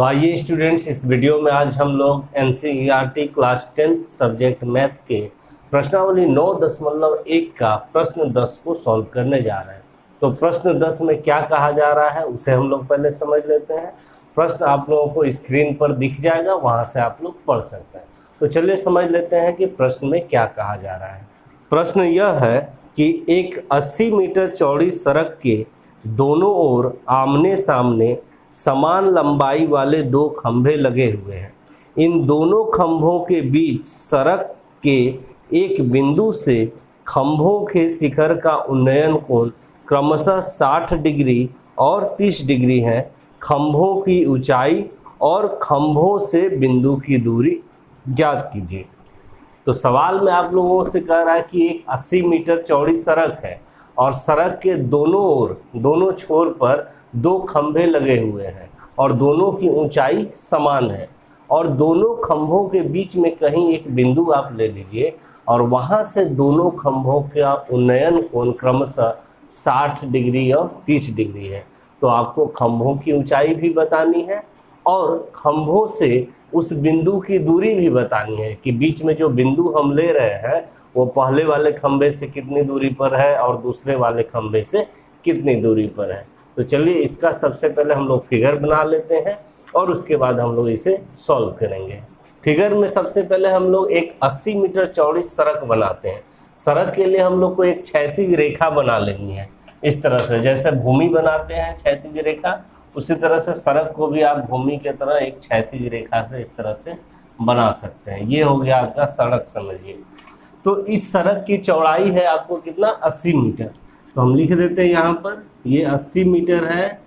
तो आइए स्टूडेंट्स, इस वीडियो में आज हम लोग NCERT class 10th subject math के प्रश्नावली 9.1 का प्रश्न 10 को सॉल्व करने जा रहे हैं। तो प्रश्न 10 में क्या कहा जा रहा है उसे हम लोग पहले समझ लेते हैं। प्रश्न आप लोगों को स्क्रीन पर दिख जाएगा, वहां से आप लोग पढ़ सकते हैं। तो चलिए समझ लेते हैं कि प्रश्न में क्या कहा जा रहा है। प्रश्न यह है कि एक 80 मीटर चौड़ी सड़क के दोनों ओर आमने सामने समान लंबाई वाले दो खंभे लगे हुए हैं। इन दोनों खंभों के बीच सड़क के एक बिंदु से खंभों के शिखर का उन्नयन कोण क्रमशः 60 डिग्री और 30 डिग्री है। खंभों की ऊंचाई और खंभों से बिंदु की दूरी ज्ञात कीजिए। तो सवाल में आप लोगों से कह रहा है कि एक 80 मीटर चौड़ी सड़क है और सड़क के दोनों ओर, दोनों छोर पर दो खंभे लगे हुए हैं और दोनों की ऊंचाई समान है और दोनों खंभों के बीच में कहीं एक बिंदु आप ले लीजिए और वहां से दोनों खंभों का उन्नयन कोण क्रमशः 60 डिग्री और 30 डिग्री है। तो आपको खंभों की ऊंचाई भी बतानी है और खंभों से उस बिंदु की दूरी भी बतानी है कि बीच में जो बिंदु हम ले रहे हैं वो पहले वाले खंभे से कितनी दूरी पर है और दूसरे वाले खंभे से कितनी दूरी पर है। तो चलिए इसका सबसे पहले हम लोग फिगर बना लेते हैं और उसके बाद हम लोग इसे सॉल्व करेंगे। फिगर में सबसे पहले हम लोग एक 80 मीटर चौड़ी सड़क बनाते हैं। सड़क के लिए हम लोग को एक क्षैतिज रेखा बना लेनी है। इस तरह से जैसे भूमि बनाते हैं क्षैतिज रेखा, उसी तरह से सड़क को भी आप भूमि की तरह एक क्षैतिज रेखा से इस तरह से बना सकते हैं। ये हो गया आपका सड़क, समझिए। तो इस सड़क की चौड़ाई है आपको कितना, 80 मीटर। तो हम लिख देते हैं यहाँ पर, ये 80 मीटर है,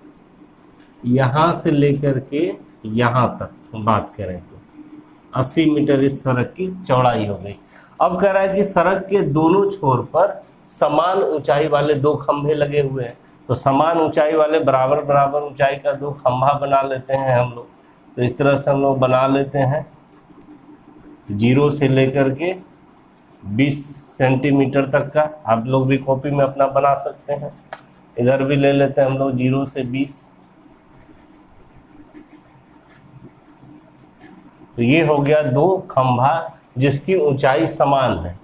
यहाँ से लेकर के यहाँ तक बात करें तो 80 मीटर इस सड़क की चौड़ाई हो गई। अब कह रहा है कि सड़क के दोनों छोर पर समान ऊंचाई वाले दो खंभे लगे हुए हैं। तो समान ऊंचाई वाले बराबर बराबर ऊंचाई का दो खंभा बना लेते हैं हम लोग। तो इस तरह से हम लोग बना लेते हैं, 0 से लेकर के 20 सेंटीमीटर तक का। आप लोग भी कॉपी में अपना बना सकते हैं। इधर भी ले लेते हैं हम लोग 0 से 20। तो ये हो गया दो खंभा जिसकी ऊंचाई समान है।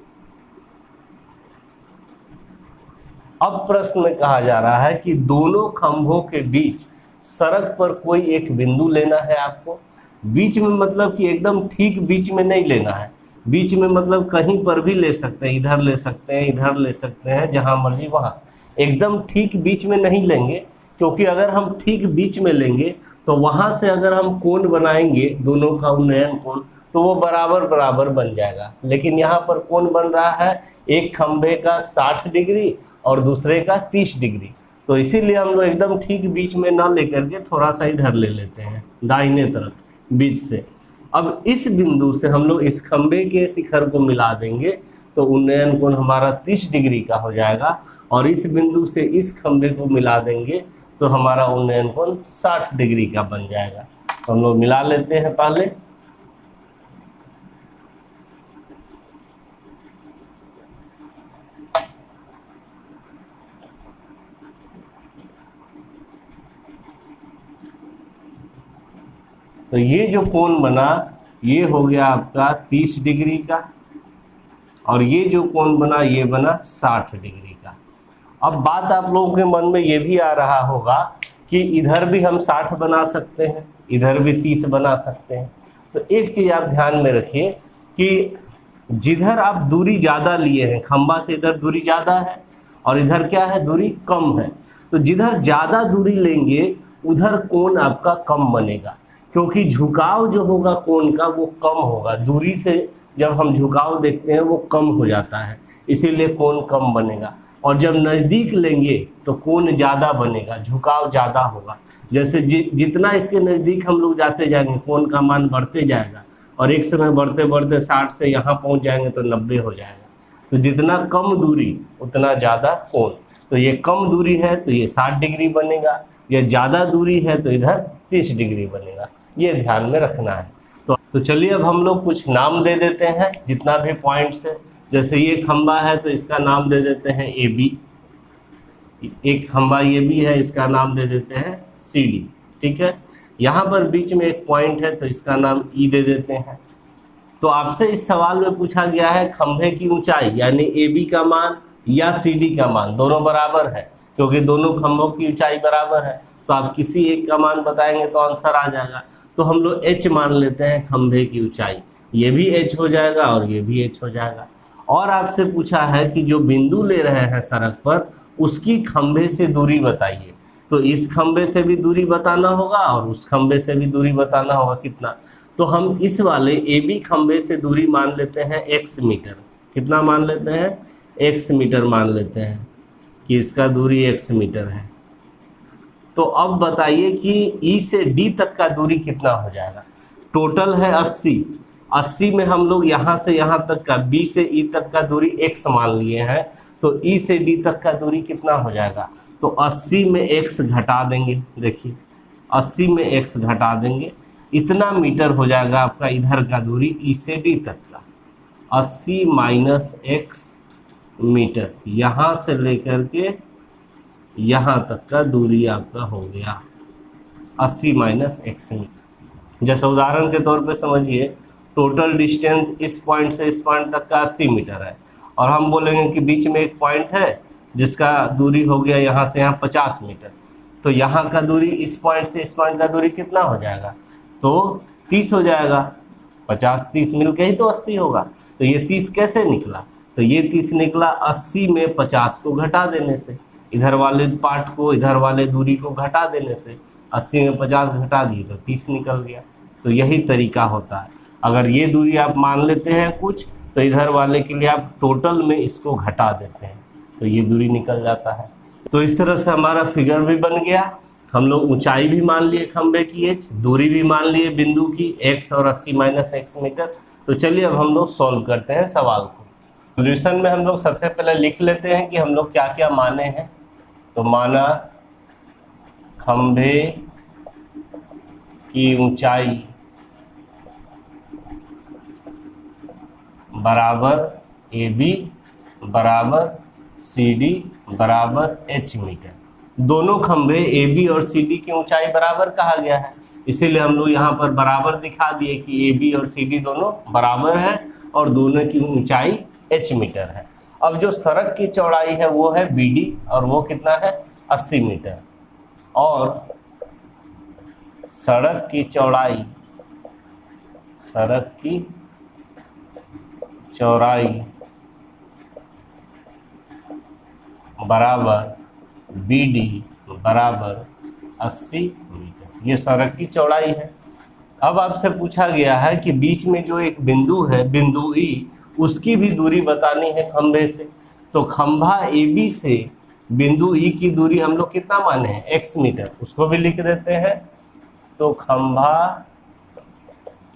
अब प्रश्न में कहा जा रहा है कि दोनों खंभों के बीच सड़क पर कोई एक बिंदु लेना है आपको। बीच में मतलब कि एकदम ठीक बीच में नहीं लेना है। बीच में मतलब कहीं पर भी ले सकते हैं, इधर ले सकते हैं, इधर ले सकते हैं, जहां मर्जी वहां। एकदम ठीक बीच में नहीं लेंगे, क्योंकि अगर हम ठीक बीच में लेंगे तो वहां से अगर हम कोण बनाएंगे, दोनों का उन्नयन कोण, तो वो बराबर बराबर बन जाएगा। लेकिन यहाँ पर कोण बन रहा है एक खंभे का 60 डिग्री और दूसरे का 30 डिग्री। तो इसीलिए हम लोग एकदम ठीक बीच में ना लेकर के थोड़ा सा इधर ले लेते हैं, दाहिने तरफ बीच से। अब इस बिंदु से हम लोग इस खंभे के शिखर को मिला देंगे तो उन्नयन कोण हमारा 30 डिग्री का हो जाएगा और इस बिंदु से इस खंभे को मिला देंगे तो हमारा उन्नयन कोण 60 डिग्री का बन जाएगा। तो हम लोग मिला लेते हैं पहले। तो ये जो कोण बना ये हो गया आपका 30 डिग्री का और ये जो कोण बना ये बना 60 डिग्री का। अब बात आप लोगों के मन में ये भी आ रहा होगा कि इधर भी हम 60 बना सकते हैं, इधर भी 30 बना सकते हैं। तो एक चीज़ आप ध्यान में रखिए कि जिधर आप दूरी ज़्यादा लिए हैं, खंभा से इधर दूरी ज़्यादा है और इधर क्या है, दूरी कम है। तो जिधर ज़्यादा दूरी लेंगे उधर कोण आपका कम बनेगा, क्योंकि झुकाव जो होगा कोण का वो कम होगा। दूरी से जब हम झुकाव देखते हैं वो कम हो जाता है, इसीलिए कोण कम बनेगा। और जब नज़दीक लेंगे तो कोण ज़्यादा बनेगा, झुकाव ज़्यादा होगा। जैसे जितना इसके नज़दीक हम लोग जाते जाएंगे कोण का मान बढ़ते जाएगा और एक समय बढ़ते बढ़ते 60 से यहाँ पहुँच जाएंगे तो 90 हो जाएगा। तो जितना कम दूरी उतना ज़्यादा कोण। तो ये कम दूरी है तो ये 60 डिग्री बनेगा, ये ज़्यादा दूरी है तो इधर 30 डिग्री बनेगा। ये ध्यान में रखना है। तो चलिए अब हम लोग कुछ नाम दे देते हैं जितना भी पॉइंट्स है। जैसे ये खंबा है तो इसका नाम दे देते हैं AB, एक खंबा ये भी है, इसका नाम दे देते हैं CD। ठीक है, यहाँ पर बीच में एक पॉइंट है तो इसका नाम ई दे देते हैं। तो आपसे इस सवाल में पूछा गया है खंभे की ऊंचाई यानी ए बी का मान या सी डी का मान, दोनों बराबर है क्योंकि दोनों खंभों की ऊंचाई बराबर है, तो आप किसी एक का मान बताएंगे तो आंसर आ जाएगा। तो हम लोग एच मान लेते हैं खंभे की ऊंचाई, ये भी एच हो जाएगा और ये भी एच हो जाएगा। और आपसे पूछा है कि जो बिंदु ले रहे हैं सड़क पर उसकी खंभे से दूरी बताइए, तो इस खंभे से भी दूरी बताना होगा और उस खंभे से भी दूरी बताना होगा कितना। तो हम इस वाले ए बी खंभे से दूरी मान लेते हैं x मीटर। कितना मान लेते हैं? x मीटर मान लेते हैं कि इसका दूरी x मीटर है। तो अब बताइए कि ई से डी तक का दूरी कितना हो जाएगा। टोटल है 80, 80 में हम लोग यहाँ से यहाँ तक का बी से ई तक का दूरी x मान लिए हैं, तो ई से डी तक का दूरी कितना हो जाएगा। तो 80 में x घटा देंगे, देखिए 80 में x घटा देंगे, इतना मीटर हो जाएगा आपका इधर का दूरी ई से डी तक का। 80 माइनस x मीटर, यहाँ से लेकर के यहाँ तक का दूरी आपका हो गया 80 माइनस x मीटर। जैसे उदाहरण के तौर पे समझिए, टोटल डिस्टेंस इस पॉइंट से इस पॉइंट तक का 80 मीटर है और हम बोलेंगे कि बीच में एक पॉइंट है जिसका दूरी हो गया यहाँ से यहाँ 50 मीटर, तो यहाँ का दूरी इस पॉइंट से इस पॉइंट का दूरी कितना हो जाएगा, तो 30 हो जाएगा। 50 30 मिल के ही तो 80 होगा। तो ये 30 कैसे निकला, तो ये 30 निकला 80 में 50 को घटा देने से, इधर वाले पार्ट को इधर वाले दूरी को घटा देने से 80 में 50 घटा दिए तो 30 निकल गया। तो यही तरीका होता है, अगर ये दूरी आप मान लेते हैं कुछ तो इधर वाले के लिए आप टोटल में इसको घटा देते हैं तो ये दूरी निकल जाता है। तो इस तरह से हमारा फिगर भी बन गया। हम लोग ऊंचाई भी मान लिए खंबे की h, दूरी भी मान लिए बिंदु की x और 80 माइनस x मीटर। तो चलिए अब हम लोग सॉल्व करते हैं सवाल को। सॉल्यूशन में हम लोग सबसे पहले लिख लेते हैं कि हम लोग क्या क्या माने हैं। तो माना खंबे की ऊंचाई बराबर AB बराबर CD बराबर h मीटर। दोनों खंभे AB और CD की ऊंचाई बराबर कहा गया है, इसीलिए हम लोग यहाँ पर बराबर दिखा दिए कि AB और CD दोनों बराबर है और दोनों की ऊंचाई h मीटर है। अब जो सड़क की चौड़ाई है वो है BD और वो कितना है 80 मीटर, और सड़क की चौड़ाई बराबर BD बराबर 80 मीटर, ये सड़क की चौड़ाई है। अब आपसे पूछा गया है कि बीच में जो एक बिंदु है, बिंदु E, उसकी भी दूरी बतानी है खंभे से। तो खंभा AB से बिंदु E की दूरी हम लोग कितना माने हैं x मीटर, उसको भी लिख देते हैं। तो खंभा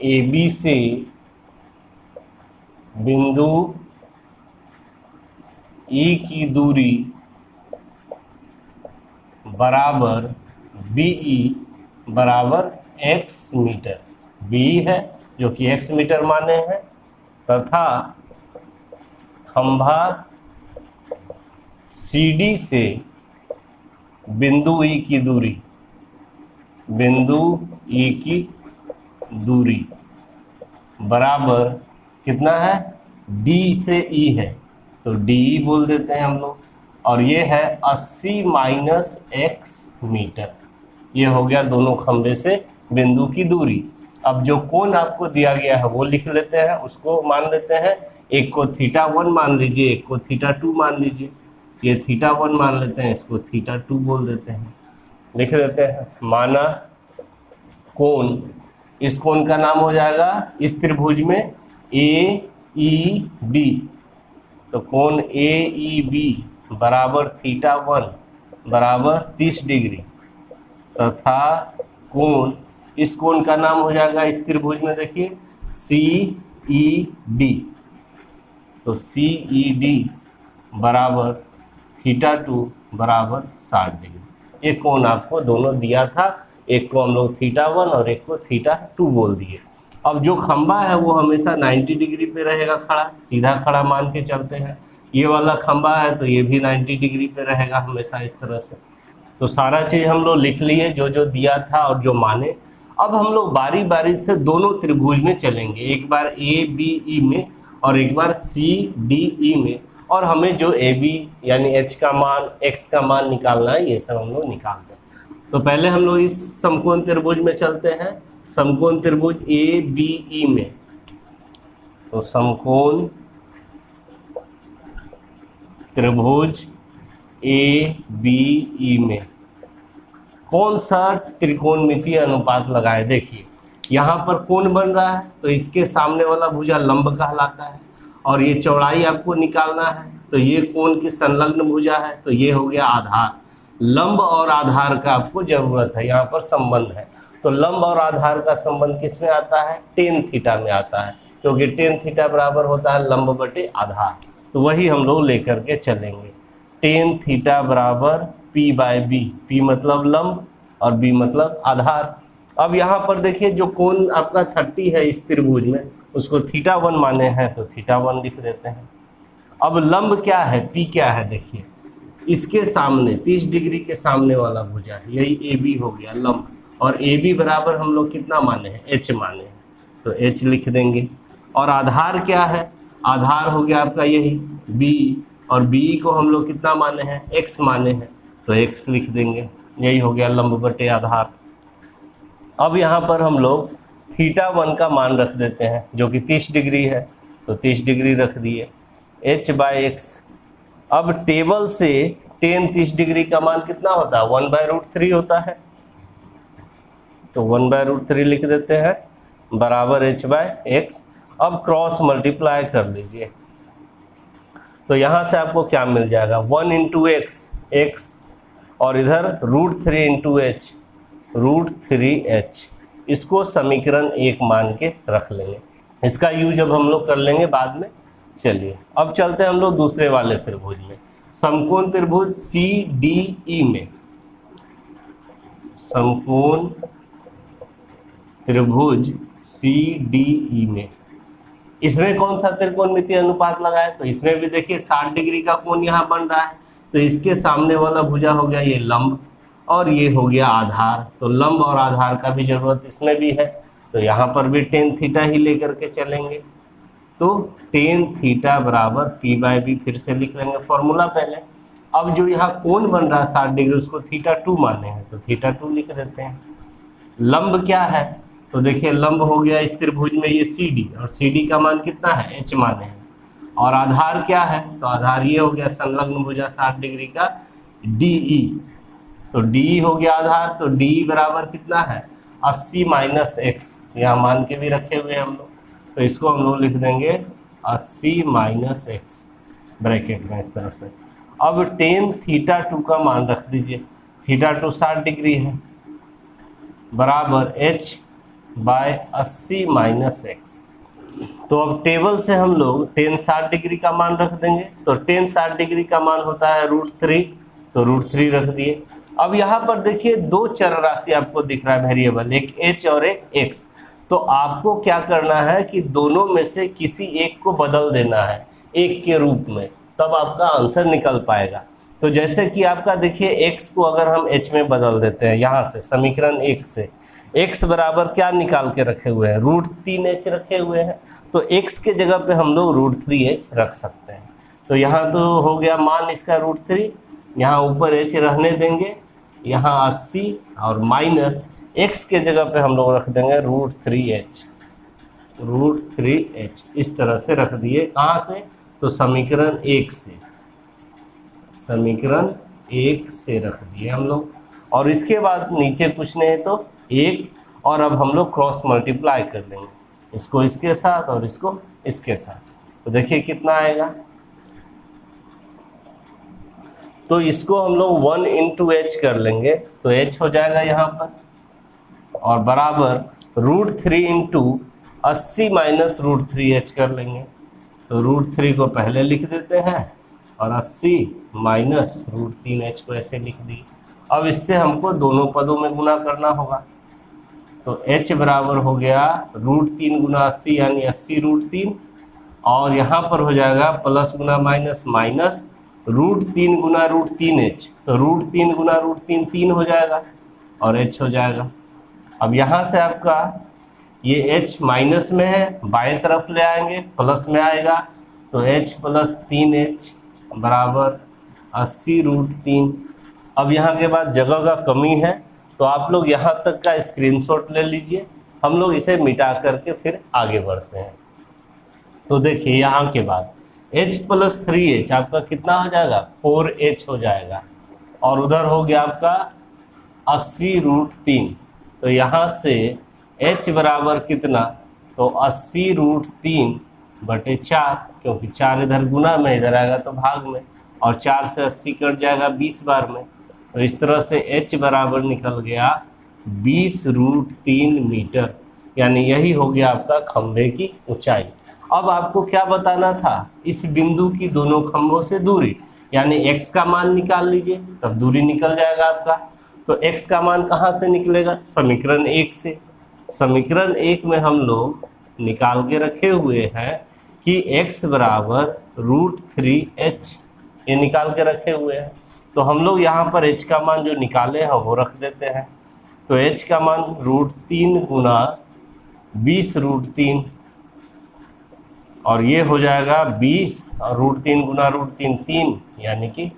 AB से बिंदु E की दूरी बराबर BE बराबर x मीटर, BE है जो कि x मीटर माने हैं, तथा खंभा CD से बिंदु E की दूरी बराबर कितना है, D से E है तो DE बोल देते हैं हम लोग, और ये है 80 माइनस x मीटर। ये हो गया दोनों खंभे से बिंदु की दूरी। अब जो कोण आपको दिया गया है वो लिख लेते हैं, उसको मान लेते हैं। एक को θ1 मान लीजिए, एक को θ2 मान लीजिए। ये θ1 मान लेते हैं, इसको θ2 बोल देते हैं, लिख देते हैं। माना कोण, इस कोण का नाम हो जाएगा इस त्रिभुज में AEB, तो कोण AEB बराबर θ1 बराबर 30 डिग्री, तथा कोण, इस कोण का नाम हो जाएगा इस त्रिभुज में देखिए CED, तो CED बराबर θ2 बराबर 60 डिग्री। ये कोण आपको दोनों दिया था, एक को हम लोग θ1 और एक को θ2 बोल दिए। अब जो खंभा है वो हमेशा 90 डिग्री पे रहेगा खड़ा, सीधा खड़ा मान के चलते हैं। ये वाला खंभा है तो ये भी 90 डिग्री पे रहेगा हमेशा इस तरह से। तो सारा चीज़ हम लोग लिख लिए, जो जो दिया था और जो माने। अब हम लोग बारी बारी से दोनों त्रिभुज में चलेंगे, एक बार ए बी ई में और एक बार सी डी ई में, और हमें जो ए बी यानी एच का मान एक्स का मान निकालना है ये सब हम लोग निकालते हैं। तो पहले हम लोग इस समकोण त्रिभुज में चलते हैं, समकोण त्रिभुज ए बी ई में। तो समकोण त्रिभुज ए बी ई में कौन सा त्रिकोणमितीय अनुपात लगाए। देखिए यहाँ पर कोण बन रहा है तो इसके सामने वाला भुजा लंब कहलाता है, और ये चौड़ाई आपको निकालना है तो ये कोण की संलग्न भुजा है, तो ये हो गया आधार। लंब और आधार का आपको जरूरत है, यहाँ पर संबंध है। तो लंब और आधार का संबंध किस में आता है, टेन थीटा में आता है, क्योंकि टेन थीटा बराबर होता है लंब बटे आधार। तो वही हम लोग लेकर के चलेंगे, टेन थीटा बराबर पी बाय बी, पी मतलब लंब और बी मतलब आधार। अब यहाँ पर देखिए जो कोण आपका 30 है इस त्रिभुज में, उसको थीटा 1 माने हैं तो थीटा 1 लिख देते हैं। अब लंब क्या है, पी क्या है, देखिए इसके सामने 30 डिग्री के सामने वाला भुजा है, यही ए बी हो गया लंब, और ए बी बराबर हम लोग कितना माने हैं, एच माने हैं, तो एच लिख देंगे। और आधार क्या है, आधार हो गया आपका यही बी, और बी को हम लोग कितना माने हैं, एक्स माने हैं, तो एक्स लिख देंगे, यही हो गया लंब बटे आधार। अब यहाँ पर हम लोग थीटा 1 का मान रख देते हैं जो कि 30 डिग्री है, तो 30 डिग्री रख दिए, h बाई एक्स। अब टेबल से टेन 30 डिग्री का मान कितना होता है, 1/√3 होता है, तो 1/√3 लिख देते हैं बराबर h बाई एक्स। अब क्रॉस मल्टीप्लाई कर लीजिए, तो यहाँ से आपको क्या मिल जाएगा, 1 इंटू एक्स, और इधर √3 इंटू एच, √3h। इसको समीकरण 1 मान के रख लेंगे, इसका यूज अब हम लोग कर लेंगे बाद में। चलिए अब चलते हैं हम लोग दूसरे वाले त्रिभुज में, समकोण त्रिभुज सी डी ई में। समकोण त्रिभुज सी डी ई में इसमें कौन सा त्रिकोणमितीय अनुपात लगाए, तो इसमें भी देखिए 60 डिग्री का कोण यहाँ बन रहा है, तो इसके सामने वाला भुजा हो गया ये लंब, और ये हो गया आधार। तो लंब और आधार का भी जरूरत इसमें भी है, तो यहाँ पर भी टेन थीटा ही लेकर के चलेंगे। तो टेन थीटा बराबर पी बाय बी, फिर से लिख लेंगे फॉर्मूला पहले। अब जो यहाँ कोण बन रहा है 60 डिग्री, उसको थीटा 2 माने हैं, तो थीटा 2 लिख देते हैं। लंब क्या है, तो देखिए लंब हो गया इस त्रिभुज में ये सी डी, और सी डी का मान कितना है, एच माने हैं। और आधार क्या है, तो आधार ये हो गया संलग्न भुजा 60 डिग्री का डी ई, तो डी हो गया आधार, तो डी बराबर कितना है 80 माइनस एक्स, यहाँ मान के भी रखे हुए हैं हम लोग, तो इसको हम लोग लिख देंगे 80 माइनस एक्स ब्रैकेट में इस तरह से। अब टेन थीटा 2 का मान रख दीजिए, थीटा 2 60 डिग्री है, बराबर एच बाय 80 माइनस एक्स। तो अब टेबल से हम लोग टेन 60 डिग्री का मान रख देंगे, तो टेन 60 डिग्री का मान होता है √3, तो √3 रख दिए। अब यहाँ पर देखिए दो चर राशि आपको दिख रहा है वेरिएबल, एक h और एक x। तो आपको क्या करना है कि दोनों में से किसी एक को बदल देना है एक के रूप में, तब आपका आंसर निकल पाएगा। तो जैसे कि आपका देखिए x को अगर हम h में बदल देते हैं, यहाँ से समीकरण 1 से x बराबर क्या निकाल के रखे हुए हैं, √3h रखे हुए हैं, तो x के जगह पे हम लोग √3h रख सकते हैं। तो यहाँ तो हो गया मान इसका √3, यहाँ ऊपर h रहने देंगे, यहाँ 80 और माइनस x के जगह पे हम लोग रख देंगे √3h, इस तरह से रख दिए। कहाँ से, तो समीकरण 1 से, समीकरण 1 से रख दिए हम लोग। और इसके बाद नीचे कुछ नहीं है तो 1, और अब हम लोग क्रॉस मल्टीप्लाई कर देंगे, इसको इसके साथ और इसको इसके साथ, तो देखिए कितना आएगा। तो इसको हम लोग 1 इंटू एच कर लेंगे, तो h हो जाएगा यहाँ पर, और बराबर √3 इंटू 80 माइनस √3h कर लेंगे, तो √3 को पहले लिख देते हैं और 80 माइनस √3h को ऐसे लिख दी। अब इससे हमको दोनों पदों में गुना करना होगा, तो h बराबर हो गया √3 गुना 80 यानी 80√3, और यहाँ पर हो जाएगा प्लस गुना माइनस माइनस √3 गुना √3h, तो √3 गुना √3 3 हो जाएगा और h हो जाएगा। अब यहाँ से आपका ये h माइनस में है, बाएं तरफ ले आएंगे प्लस में आएगा, तो h प्लस 3h बराबर 80√3। अब यहाँ के बाद जगह का कमी है, तो आप लोग यहाँ तक का स्क्रीनशॉट ले लीजिए, हम लोग इसे मिटा करके फिर आगे बढ़ते हैं। तो देखिए यहाँ के बाद h प्लस 3h आपका कितना हो जाएगा, 4h हो जाएगा, और उधर हो गया आपका 80√3। तो यहाँ से h बराबर कितना, तो 80√3 बटे 4, क्योंकि 4 इधर गुना में, इधर आएगा तो भाग में, और 4 से 80 कट जाएगा 20 बार में। तो इस तरह से h बराबर निकल गया 20√3 मीटर, यानी यही हो गया आपका खंभे की ऊंचाई। अब आपको क्या बताना था, इस बिंदु की दोनों खंभों से दूरी, यानी x का मान निकाल लीजिए, तब दूरी निकल जाएगा आपका। तो x का मान कहाँ से निकलेगा, समीकरण 1 से। समीकरण 1 में हम लोग निकाल के रखे हुए हैं कि x बराबर √3h, ये निकाल के रखे हुए हैं। तो हम लोग यहाँ पर h का मान जो निकाले हैं वो रख देते हैं। तो h का मान √3 गुना 20√3, और ये हो जाएगा 20, और √3 गुना √3 3, यानी कि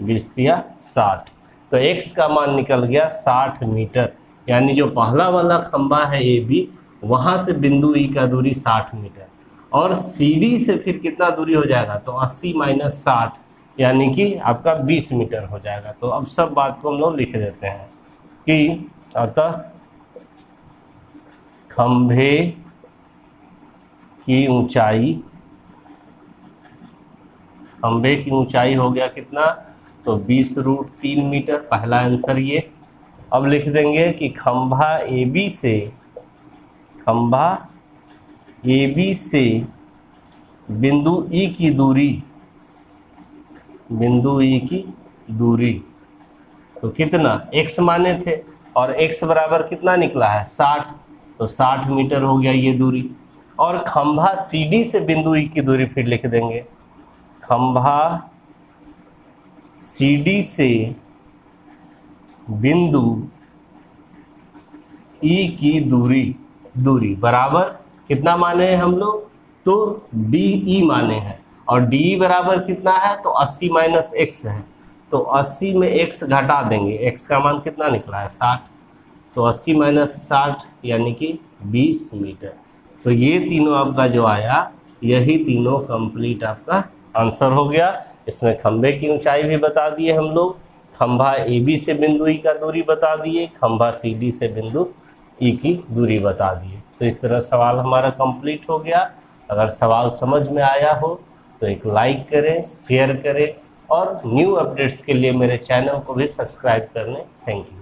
20 या 60। तो x का मान निकल गया 60 मीटर, यानी जो पहला वाला खंभा है AB, वहाँ से बिंदु E का दूरी 60 मीटर, और CD से फिर कितना दूरी हो जाएगा, तो 80 माइनस 60, यानी कि आपका 20 मीटर हो जाएगा। तो अब सब बात को हम लोग लिख देते हैं कि अतः खंभे की ऊंचाई, खंभे की ऊंचाई हो गया कितना, तो 20√3 मीटर, पहला आंसर ये। अब लिख देंगे कि खंभा AB से बिंदु E की दूरी, बिंदु E की दूरी तो कितना, x माने थे, और x बराबर कितना निकला है 60, तो 60 मीटर हो गया ये दूरी। और खंभा CD से बिंदु E की दूरी फिर लिख देंगे, खंभा CD से बिंदु E की दूरी बराबर कितना माने हैं हम लोग, तो DE माने हैं, और DE बराबर कितना है, तो 80 माइनस x है, तो 80 में x घटा देंगे, x का मान कितना निकला है 60, तो 80 माइनस 60 यानी कि 20 मीटर। तो ये तीनों आपका जो आया, यही तीनों कंप्लीट आपका आंसर हो गया। इसमें खंभे की ऊंचाई भी बता दिए हम लोग, खंभा AB से बिंदु E का दूरी बता दिए, खंभा CD से बिंदु E की दूरी बता दिए। तो इस तरह सवाल हमारा कंप्लीट हो गया। अगर सवाल समझ में आया हो तो एक लाइक करें, शेयर करें, और न्यू अपडेट्स के लिए मेरे चैनल को भी सब्सक्राइब कर लें। Thank you.